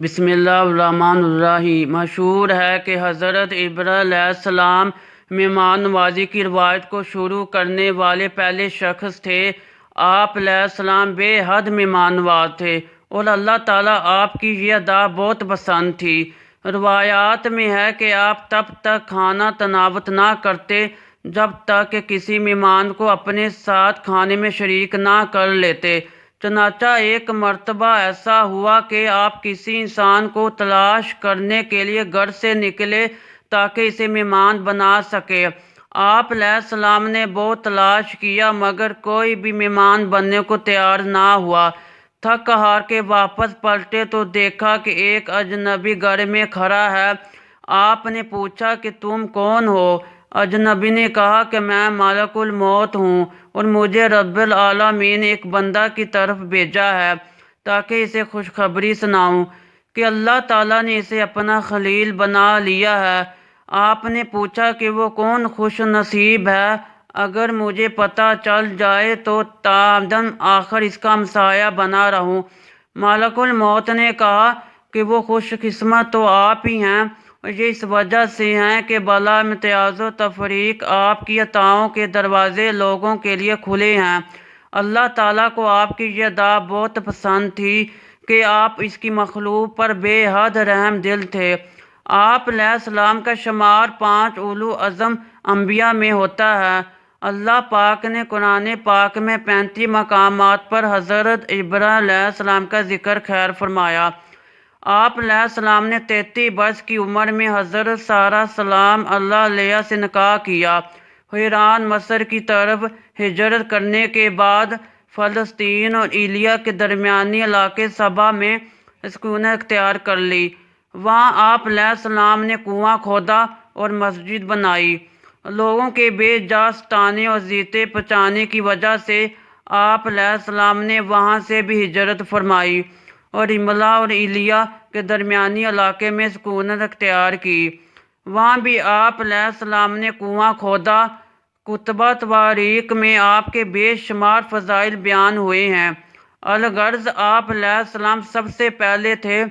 بسم اللہ الرحمن الرحیم۔ مشہور ہے کہ حضرت ابراہیم علیہ السلام مہمان نوازی کی روایت کو شروع کرنے والے پہلے شخص تھے۔ آپ علیہ السلام بے حد مہمان نواز تھے اور اللہ تعالیٰ آپ کی یہ ادا بہت پسند تھی۔ روایات میں ہے کہ آپ تب تک کھانا تناول نہ کرتے جب تک کہ کسی مہمان کو اپنے ساتھ کھانے میں شریک نہ کر لیتے۔ چنانچہ ایک مرتبہ ایسا ہوا کہ آپ کسی انسان کو تلاش کرنے کے لیے گھر سے نکلے تاکہ اسے مہمان بنا سکے۔ آپ علیہ السلام نے بہت تلاش کیا مگر کوئی بھی مہمان بننے کو تیار نہ ہوا۔ تھک ہار کے واپس پلٹے تو دیکھا کہ ایک اجنبی گھر میں کھڑا ہے۔ آپ نے پوچھا کہ تم کون ہو؟ اجنبی نے کہا کہ میں ملک الموت ہوں اور مجھے رب العالمین نے ایک بندہ کی طرف بھیجا ہے تاکہ اسے خوشخبری سناؤں کہ اللہ تعالیٰ نے اسے اپنا خلیل بنا لیا ہے۔ آپ نے پوچھا کہ وہ کون خوش نصیب ہے؟ اگر مجھے پتہ چل جائے تو تابدن آخر اس کا ہمسایہ بنا رہوں۔ ملک الموت نے کہا کہ وہ خوش قسمت تو آپ ہی ہیں، اور یہ اس وجہ سے ہیں کہ بلا امتیاز و تفریق آپ کی عطاؤں کے دروازے لوگوں کے لیے کھلے ہیں۔ اللہ تعالیٰ کو آپ کی یہ ادا بہت پسند تھی کہ آپ اس کی مخلوق پر بے حد رحم دل تھے۔ آپ علیہ السلام کا شمار 5 اولو العزم انبیاء میں ہوتا ہے۔ اللہ پاک نے قرآن پاک میں 35 مقامات پر حضرت ابراہیم علیہ السلام کا ذکر خیر فرمایا۔ آپ علیہ السلام نے 33 برس کی عمر میں حضرت سارہ سلام اللہ علیہا سے نکاح کیا۔ حران مصر کی طرف ہجرت کرنے کے بعد فلسطین اور ایلیا کے درمیانی علاقے صبا میں سکونت اختیار کر لی۔ وہاں آپ علیہ السلام نے کنواں کھودا اور مسجد بنائی۔ لوگوں کے بے جا ستانے اور اذیتیں پہنچانے کی وجہ سے آپ علیہ السلام نے وہاں سے بھی ہجرت فرمائی اور رملہ اور ایلیا کے درمیانی علاقے میں سکونت اختیار کی۔ وہاں بھی آپ علیہ السلام نے کنواں کھودا۔ کتبہ تواریخ میں آپ کے بے شمار فضائل بیان ہوئے ہیں۔ الغرض آپ علیہ السلام سب سے پہلے تھے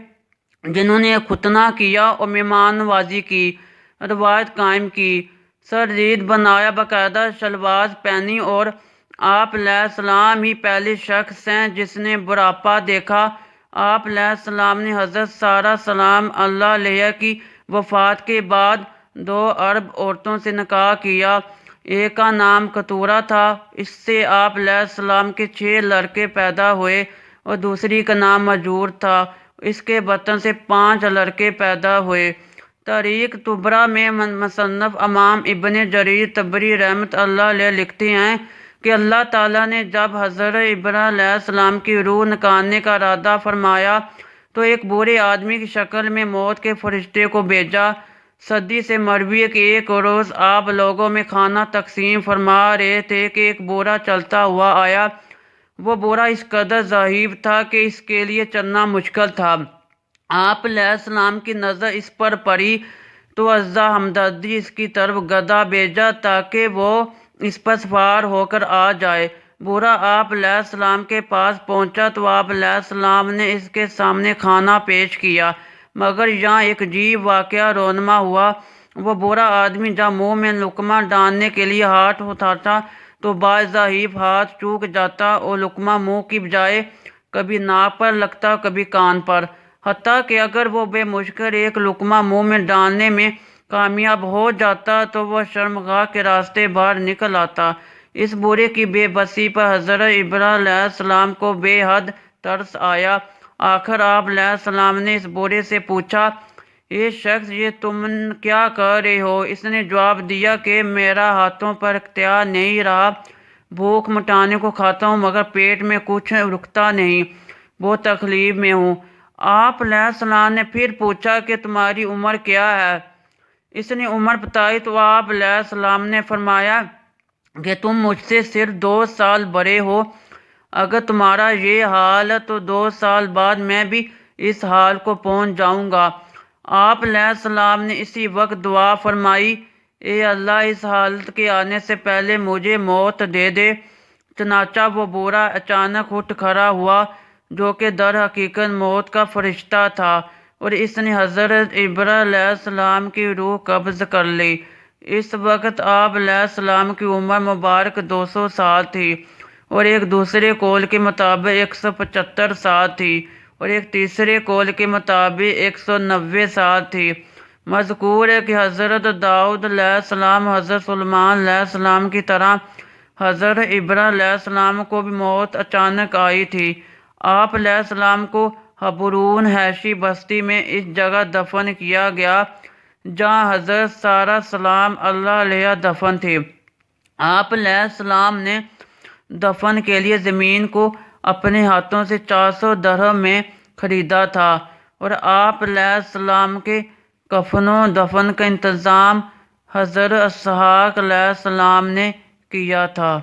جنہوں نے ختنہ کیا اور مہمان نوازی کی روایت قائم کی، سر ریزہ بنایا، باقاعدہ شلوار پہنی، اور آپ علیہ السلام ہی پہلے شخص ہیں جس نے بڑھاپا دیکھا۔ آپ علیہ السلام نے حضرت سارہ سلام اللہ علیہا کی وفات کے بعد 2 عرب عورتوں سے نکاح کیا۔ ایک کا نام قطورہ تھا، اس سے آپ علیہ السلام کے 6 لڑکے پیدا ہوئے، اور دوسری کا نام مجور تھا، اس کے بطن سے 5 لڑکے پیدا ہوئے۔ تاریخ طبرہ میں مصنف امام ابن جریر طبری رحمۃ اللہ علیہ لکھتے ہیں کہ اللہ تعالیٰ نے جب حضرت ابراہیم علیہ السلام کی روح نکالنے کا ارادہ فرمایا تو ایک بوڑھے آدمی کی شکل میں موت کے فرشتے کو بھیجا۔ صدی سے مروی ہے کہ ایک روز آپ لوگوں میں کھانا تقسیم فرما رہے تھے کہ ایک بوڑھا چلتا ہوا آیا۔ وہ بوڑھا اس قدر ضعیف تھا کہ اس کے لیے چلنا مشکل تھا۔ آپ علیہ السلام کی نظر اس پر پڑی تو عزا ہمدردی اس کی طرف گدھا بھیجا تاکہ وہ اس پر سوار ہو کر آ جائے۔ بوڑھا آپ علیہ السلام کے پاس پہنچا تو آپ علیہ السلام نے اس کے سامنے کھانا پیش کیا، مگر یہاں ایک عجیب واقعہ رونما ہوا۔ وہ بوڑھا آدمی جب منہ میں لقمہ ڈالنے کے لیے ہاتھ اٹھاتا تو بعض ضعیف ہاتھ چوک جاتا اور لقمہ منہ کی بجائے کبھی ناک پر لگتا کبھی کان پر، حتیٰ کہ اگر وہ بے مشکل ایک لقمہ منہ میں ڈالنے میں کامیاب ہو جاتا تو وہ شرمگاہ کے راستے باہر نکل آتا۔ اس بوڑھے کی بے بسی پر حضرت ابراہیم علیہ السلام کو بے حد ترس آیا۔ آخر آپ علیہ السلام نے اس بوڑھے سے پوچھا، اے شخص، یہ تم کیا کر رہے ہو؟ اس نے جواب دیا کہ میرا ہاتھوں پر اختیار نہیں رہا، بھوک مٹانے کو کھاتا ہوں مگر پیٹ میں کچھ رکتا نہیں، بہت تکلیف میں ہوں۔ آپ علیہ السلام نے پھر پوچھا کہ تمہاری عمر کیا ہے؟ اس نے عمر بتائی تو آپ علیہ السلام نے فرمایا کہ تم مجھ سے صرف 2 سال بڑے ہو۔ اگر تمہارا یہ حال ہے تو 2 سال بعد میں بھی اس حال کو پہنچ جاؤں گا۔ آپ علیہ السلام نے اسی وقت دعا فرمائی، اے اللہ، اس حالت کے آنے سے پہلے مجھے موت دے دے۔ چنانچہ وہ بوڑھا اچانک اٹھ کھڑا ہوا جو کہ در حقیقت موت کا فرشتہ تھا۔ اور اس نے حضرت ابراہیم علیہ السلام کی روح قبض کر لی۔ اس وقت آپ علیہ السلام کی عمر مبارک 200 سال تھی اور ایک دوسرے قول کے مطابق 175 سال تھی اور ایک تیسرے قول کے مطابق 190 سال تھی۔ مذکور ہے کہ حضرت داؤد علیہ السلام حضرت سلیمان علیہ السلام کی طرح حضرت ابراہیم علیہ السلام کو بھی موت اچانک آئی تھی۔ آپ علیہ السلام کو حبرون حیشی بستی میں اس جگہ دفن کیا گیا جہاں حضرت سارہ سلام اللہ علیہ دفن تھی۔ آپ علیہ السلام نے دفن کے لیے زمین کو اپنے ہاتھوں سے 400 درہم میں خریدا تھا اور آپ علیہ السلام کے کفن و دفن کا انتظام حضرت اسحاق علیہ السلام نے کیا تھا۔